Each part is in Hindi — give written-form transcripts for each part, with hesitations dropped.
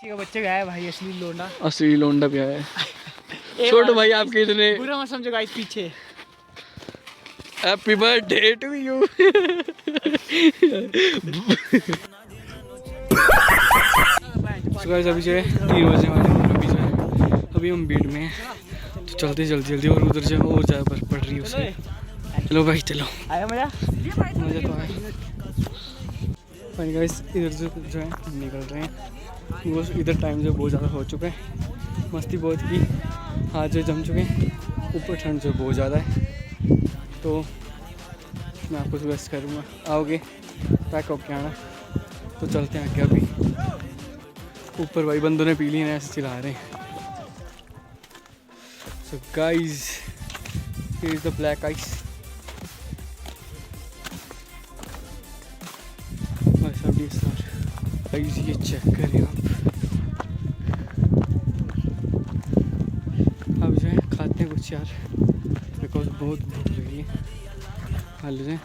का बच्चे भी आया भाई, असली लोंडा भी आया है। छोटू भाई आपके इतने बुरा मत समझो गाइस पीछे। Happy birthday to you. Guys अभी जो है 3 बजे हमारे, अभी हम भीड़ में हैं तो चलते जल्दी और उधर जो और ज़्यादा बर्फ पड़ रही है उससे। चलो भाई चलो। आया मजा तो आया। गाइस इधर जो है निकल रहे हैं, वो इधर टाइम जो बहुत ज़्यादा हो चुका है, मस्ती बहुत की, हाथ जो जम चुके हैं, ऊपर ठंड जो बहुत ज़्यादा है, तो मैं आपको सुबह करूँगा, आओगे पैक होके आना। तो चलते हैं आगे। अभी ऊपर भाई बंदों ने पी ली है, ऐसे चिल्ला रहे हैं। So guys here is the black ice. Guys ये चेक करें आप। अब जो है खाते हैं कुछ यार, बिकॉज बहुत भूख लगी है। हाल जो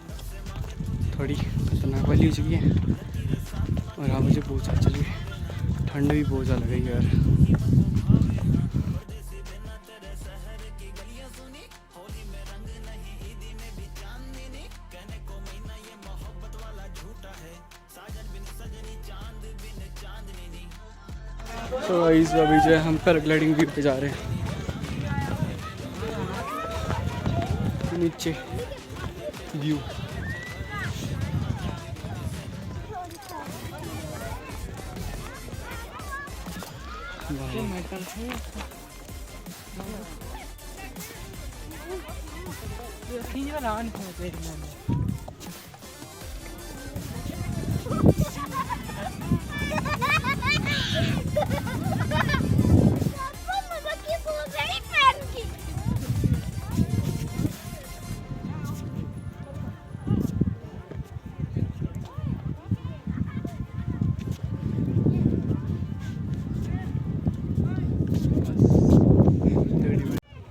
थोड़ी खतरनाक वाली हो चुकी है और हाँ मुझे बहुत ज़्यादा चली है, ठंड भी बहुत ज़्यादा लगी यार। तो गाइस अभी जो है हम पैराग्लाइडिंग व्यू पे जा रहे हैं, नीचे व्यू।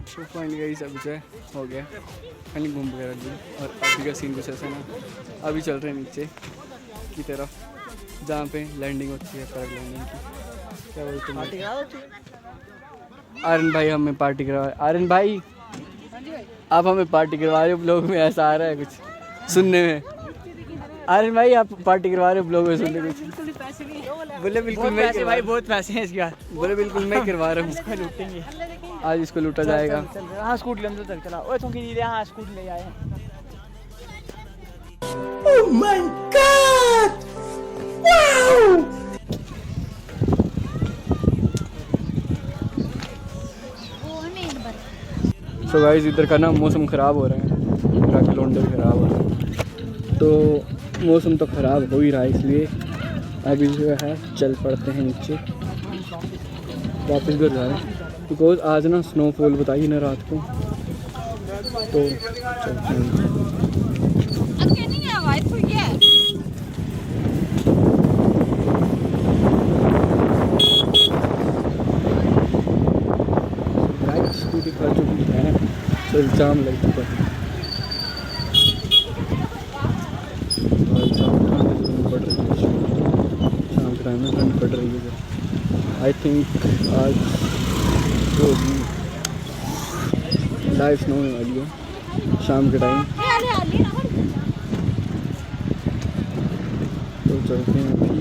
तो फाइनली गाइस अभी जो है हो गया फाइनली घूम वगैरह ली, और अभी का सीन कुछ ऐसा ना, अभी चल रहे हैं नीचे की तरफ जहाँ पे लैंडिंग होती है पैराग्लाइडिंग की। क्या बोलते हैं आर्यन भाई, हमें पार्टी करवा। आर्यन भाई आप हमें पार्टी करवा रहे हो, ब्लॉग में ऐसा आ रहा है कुछ सुनने में। आर्यन भाई आप पार्टी करवा रहे हो ब्लॉग में सुनने कुछ। बोले बिल्कुल मैं भाई बहुत पैसे हैं इसके बाद। बोले बिल्कुल मैं करवा रहा हूँ, लूटेंगे आज इसको लूटा जाएगा। हाँ स्कूटी ले अंदर चला। ओए तुम नहीं ले, हाँ स्कूटी ले आए। Oh my God wow. So guys इधर का ना मौसम ख़राब हो रहा है, ट्रक लौंडे भी ख़राब हो रहा है, तो मौसम तो ख़राब हो ही रहा है, इसलिए अभी जो है चल पड़ते हैं नीचे, वापस घर जा रहे हैं बिकॉज आज ना स्नोफॉल बताई ना रात को, तो चलते हैं। स्कूटी खा चुकी है, तो जाम लग चुका है, शाम के टाइम में ठंड पड़ रही है। आई थिंक आज तो लाइव स्नो होने वाली है शाम के टाइम, तो चलते हैं अभी।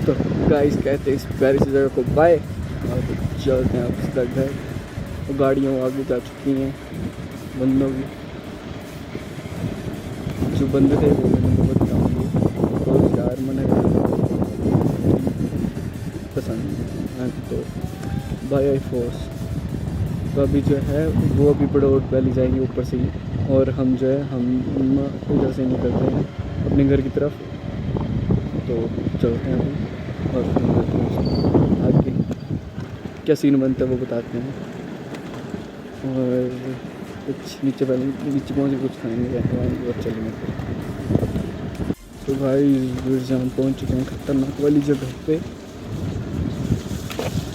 तो गाइस कहते हैं इस प्यारी सी जगह को बाय, और चलते हैं आप इसका घर। तो गाड़ियाँ आगे जा चुकी हैं, बंदों की जो बंदे थे वो बहुत कम हुए, तो यार मन पसंद है, तो बाय आई फोर्स। तो अभी जो है वो अभी बड़ौद वैली जाएंगे ऊपर से ही, और हम जो है हम इधर से निकलते हैं अपने घर की तरफ, तो चलते हैं अभी और फिर आगे क्या सीन बनता है वो बताते हैं, और कुछ नीचे पहले नीचे पहुँच के कुछ खाएंगे और चलेंगे फिर। तो भाई वीरजान पहुंच चुके हैं खतरनाक वाली जगह पे,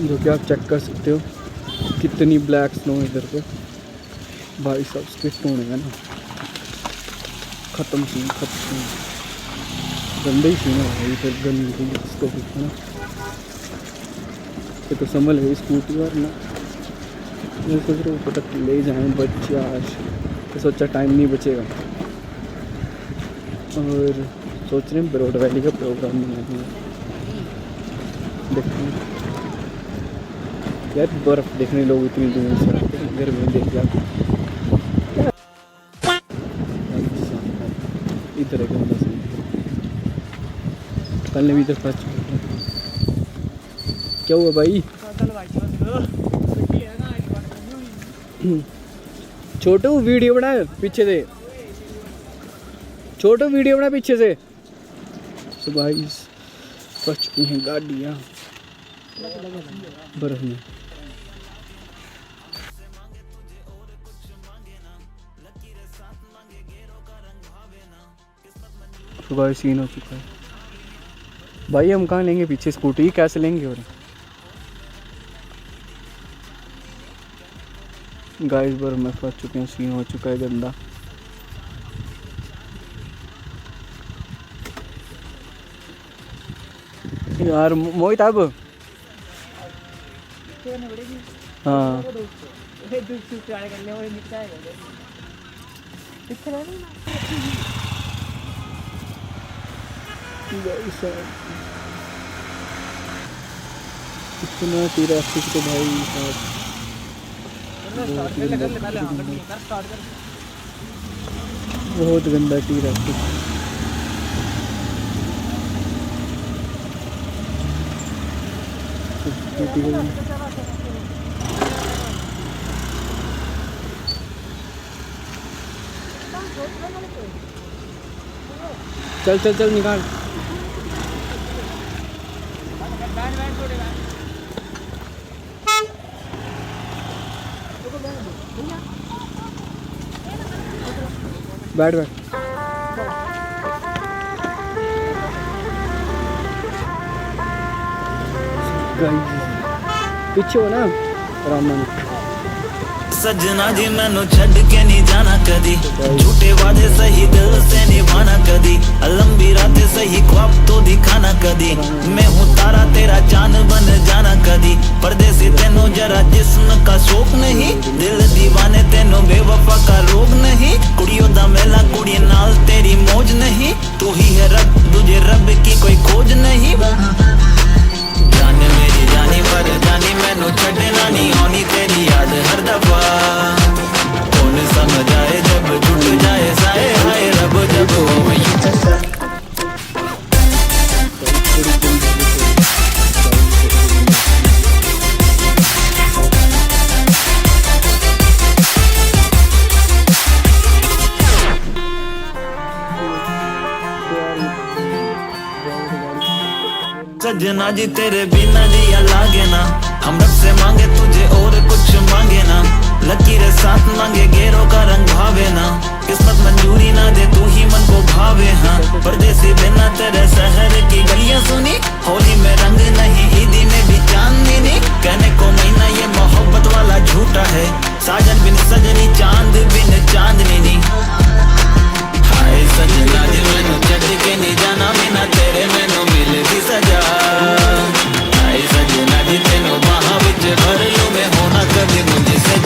जो कि आप चेक कर सकते हो कितनी ब्लैक स्नो इधर पे। भाई सब स्किट होने का ना, ख़त्म सीन, ख़त्म गंदे ही सीन है भाई, फिर गंदी इसको भी है ना। तो संभल है स्कूटी और ना, मैं सोच रहा हूँ ऊपर तक ले जाएँ बच्चे आज, तो सोचा टाइम नहीं बचेगा। और सोच रहे हैं बरोड वैली का प्रोग्राम बनाएंगे, देखते हैं यार, बर्फ़ देखने लोग इतनी दूर से आते हैं, घर में देख जाते हैं। इधर है गंदा सीन, कल भी इधर फंस चुके हैं। क्या हुआ भाई? छोटू वीडियो बना पीछे से, छोटू वीडियो बना पीछे से। तो भाई फंस चुकी हैं गाड़ियाँ बर्फ में। तो भाई सीन हो चुका है भाई, हम कहाँ लेंगे पीछे स्कूटी, कैसे लेंगे? और गाइस बर्फ में फंस चुके हैं, सीन हो चुका है गंदा। यार मोहित अब हाँ इतना ट्रैफिक तो भाई बहुत गंदा ट्रैफिक। चल चल चल निकाल। बैठ बैठ। पीछे हो ना आराम नाल। सजना जी मैनू छड़ के नहीं जाना कदी, झूठे वादे सही दिल से निभाना कदी, लंबी रातें सही ख्वाब तो दिखाना कदी, मैं हूँ तारा तेरा चांद बन जाना कदी, परदेसी तेनों जरा जिस्म का शौक नहीं, दिल दीवाने तेनों बेवफा का रोग नहीं, कुड़ियों दा मेला कुड़ी नाल तेरी मौज नहीं, तू ही है रब तुझे रब की कोई खोज नहीं। जान मेरी जानी पर जानी मैनू छड़ना नहीं आनी तेरी याद हर दफा, कौन समझ आए जब टूट जाए साए हाय रब जब हो सजना जी तेरे बिना दिया लागे ना, हम रब से मांगे तुझे और कुछ मांगे ना, लकीरें साथ मांगे गेरों का रंग भावे ना, किस्मत मंजूरी ना दे तू ही मन को भावे। हाँ परदेसी बिना तेरे शहर की गलियां सुनी, होली में रंग नहीं ईदी में भी चांदनी नहीं, कहने को महीना ये मोहब्बत वाला झूठा है, साजन बिन सजनी चांद बिन चांदनी नहीं। हाय सजना जी मैनू छड़ के नहीं जाना, बिना तेरे मैनू मिलदी सजा, हाय सजना जी तेनू बाहां विच भर लूं मैं, होना कभी मुझसे।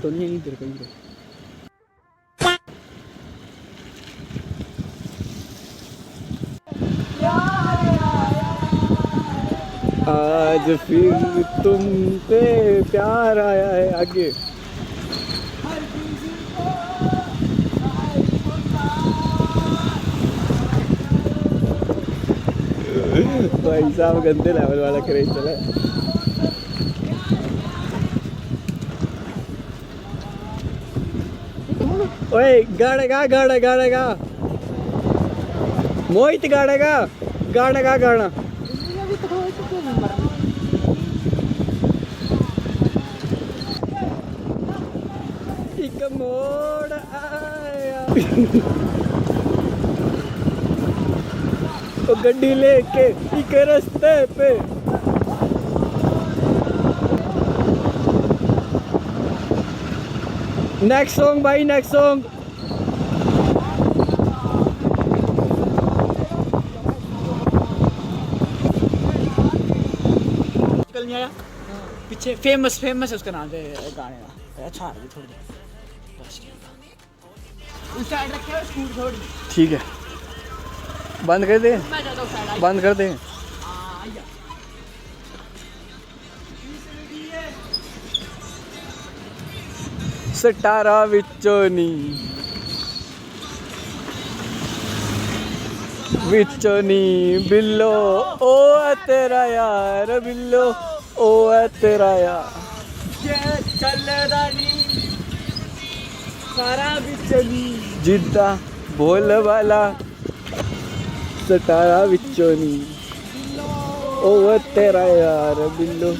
तो नहीं है इधर कहीं पे। आज फिर तुम पे प्यार आया है। आगे भाई साहब गंदे लेवल वाला क्रेज चला है। ओए गाड़ेगा गाड़ेगा गाड़ेगा मोहित गाड़ेगा गाड़ेगा गाना एक मोड़ आया तो गड्डी लेके एक रास्ते पे नेक्स्ट सॉन्ग भाई नेक्स्ट सॉन्ग निकल नहीं आया पीछे फेमस है उसका नाम है गाने का अच्छा है थोड़ी देर उस साइड रखे हो स्कूट थोड़ी ठीक है बंद कर दे मैं जाता हूं साइड बंद कर दे सटारा विचों नी बिल्लो ओ तेरा यार बिल्लो ओ तेरा यार चलदा नहीं सारा विचों नी जिद्दा बोल वाला सटारा विचों नी ओ तेरा यार बिल्लो